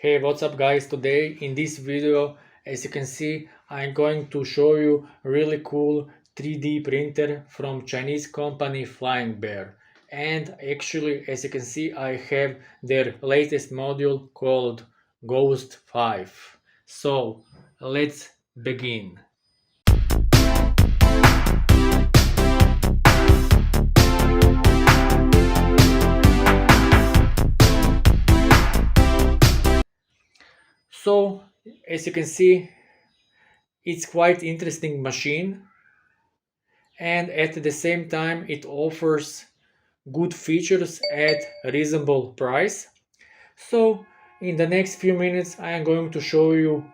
Hey, what's up guys? Today in this video, as you can see, I'm going to show you really cool 3D printer from Chinese company Flyingbear. And actually, as you can see, I have their latest module called Ghost5. So let's begin. So as you can see, it's quite interesting machine, and at the same time it offers good features at a reasonable price. So in the next few minutes I am going to show you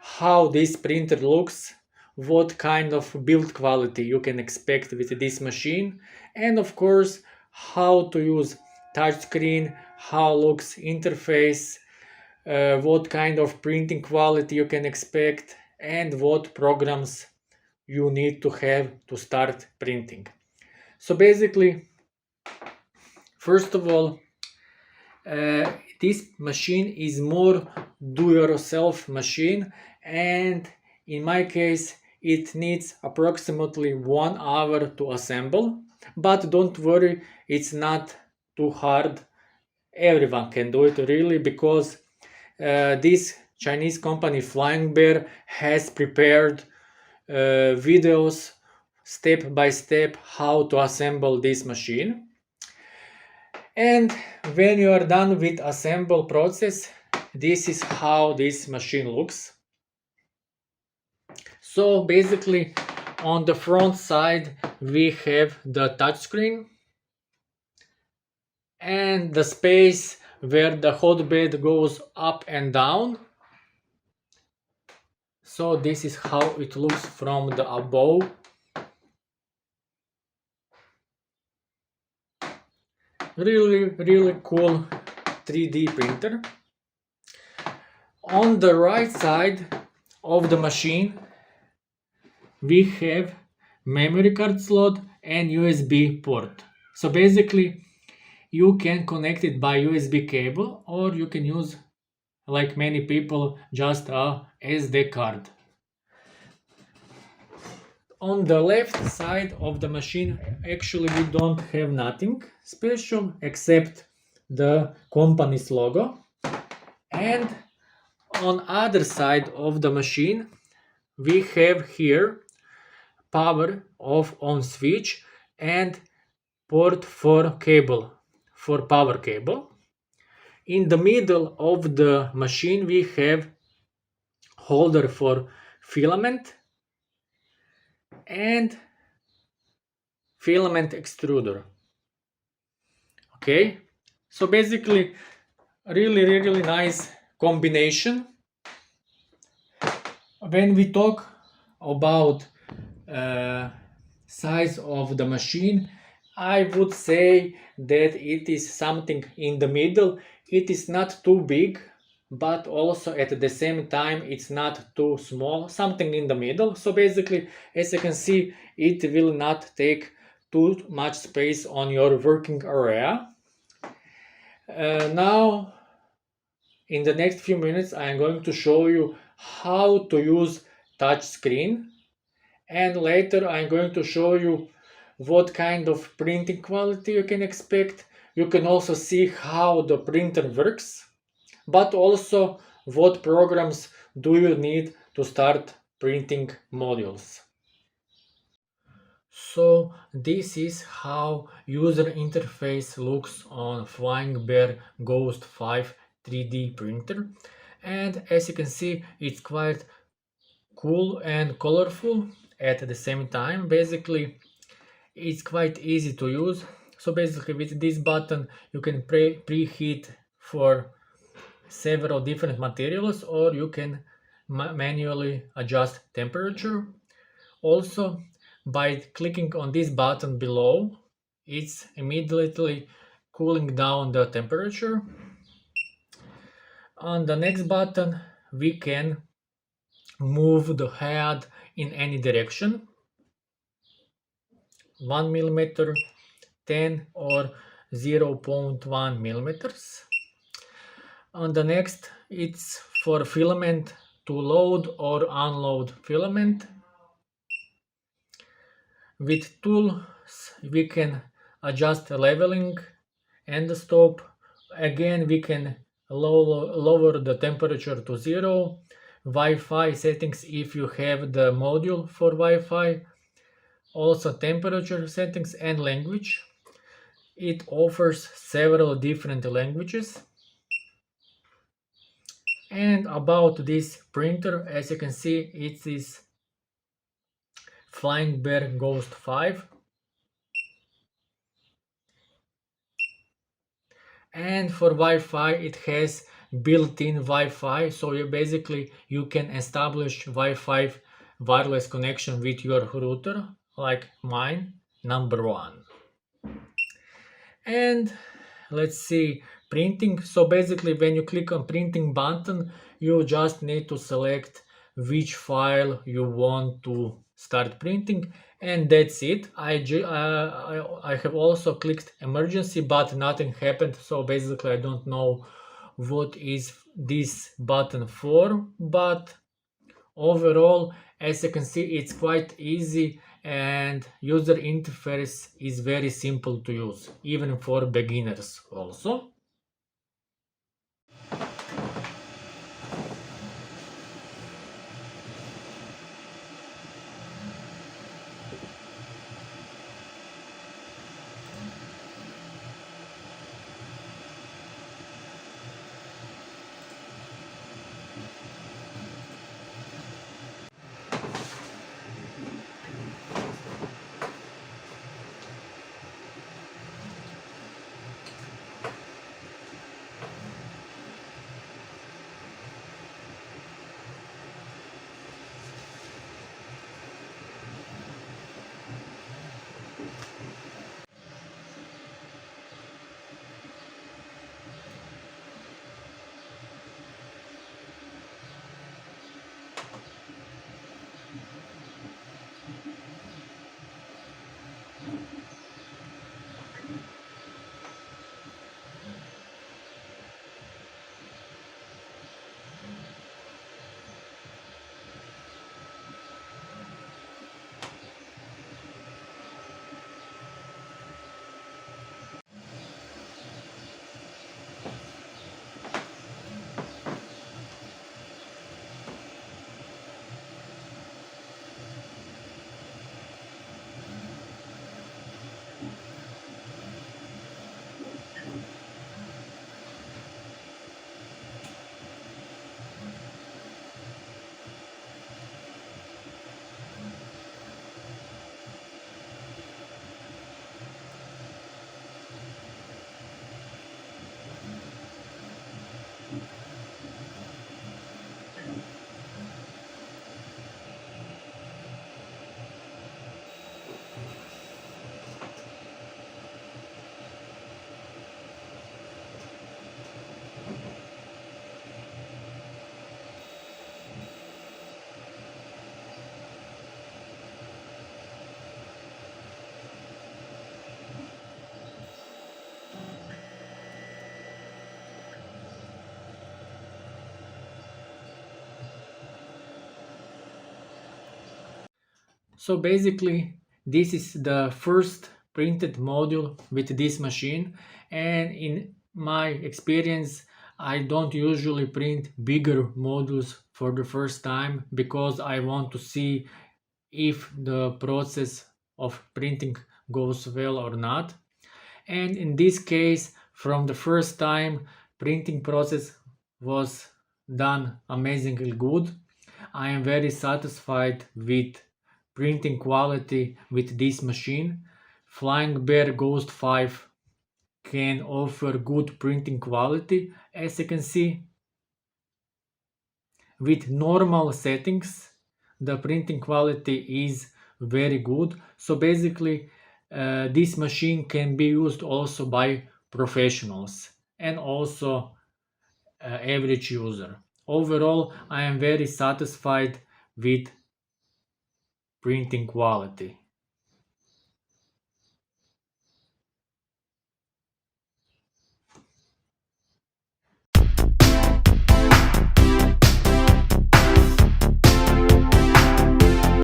how this printer looks, what kind of build quality you can expect with this machine, and of course how to use touchscreen, how looks interface, what kind of printing quality you can expect, and what programs you need to have to start printing. So basically, first of all, this machine is more do-yourself machine, and in my case it needs approximately 1 hour to assemble. But don't worry, it's not too hard. Everyone can do it really, because this Chinese company Flying Bear has prepared videos step by step how to assemble this machine. And when you are done with assemble process, this is how this machine looks. So basically on the front side we have the touchscreen and the space where the hotbed goes up and down. So this is how it looks from the above. Really cool 3D printer. On the right side of the machine we have memory card slot and USB port. So basically you can connect it by USB cable, or you can use, like many people, just a SD card. On the left side of the machine actually we don't have nothing special except the company's logo. And on other side of the machine we have here power off on switch and port for cable, for power cable. In the middle of the machine we have holder for filament and filament extruder. Okay, so basically really nice combination. When we talk about size of the machine, I would say that it is something in the middle. It is not too big, but also at the same time it's not too small, something in the middle. So basically, as you can see, it will not take too much space on your working area. Now in the next few minutes I am going to show you how to use touch screen, and later I'm going to show you what kind of printing quality you can expect. You can also see how the printer works, but also what programs do you need to start printing modules. So this is how user interface looks on Flyingbear Ghost5 3D printer, and as you can see it's quite cool and colorful at the same time. Basically it's quite easy to use. So basically with this button you can preheat for several different materials, or you can manually adjust temperature. Also, by clicking on this button below, it's immediately cooling down the temperature. On the next button we can move the head in any direction, 1 millimeter, 10 or 0.1 millimeters. On the next, it's for filament to load or unload filament. With tools, we can adjust leveling and stop. Again, we can lower the temperature to 0. Wi-Fi settings if you have the module for Wi-Fi. Also temperature settings and language. It offers several different languages. And about this printer, as you can see, it is Flyingbear Ghost 5. And for Wi-Fi, it has built-in Wi-Fi, so you can establish Wi-Fi wireless connection with your router, like mine, number one. And let's see, printing. So basically, when you click on printing button, you just need to select which file you want to start printing, and that's it. I have also clicked emergency, but nothing happened. So basically, I don't know what is this button for, but overall, as you can see, it's quite easy and user interface is very simple to use, even for beginners also. So basically, this is the first printed module with this machine, and in my experience, I don't usually print bigger modules for the first time because I want to see if the process of printing goes well or not. And in this case, from the first time, printing process was done amazingly good. I am very satisfied with printing quality with this machine. Flyingbear Ghost 5 can offer good printing quality, as you can see. With normal settings, the printing quality is very good. So basically, this machine can be used also by professionals and also average user. Overall, I am very satisfied with printing quality.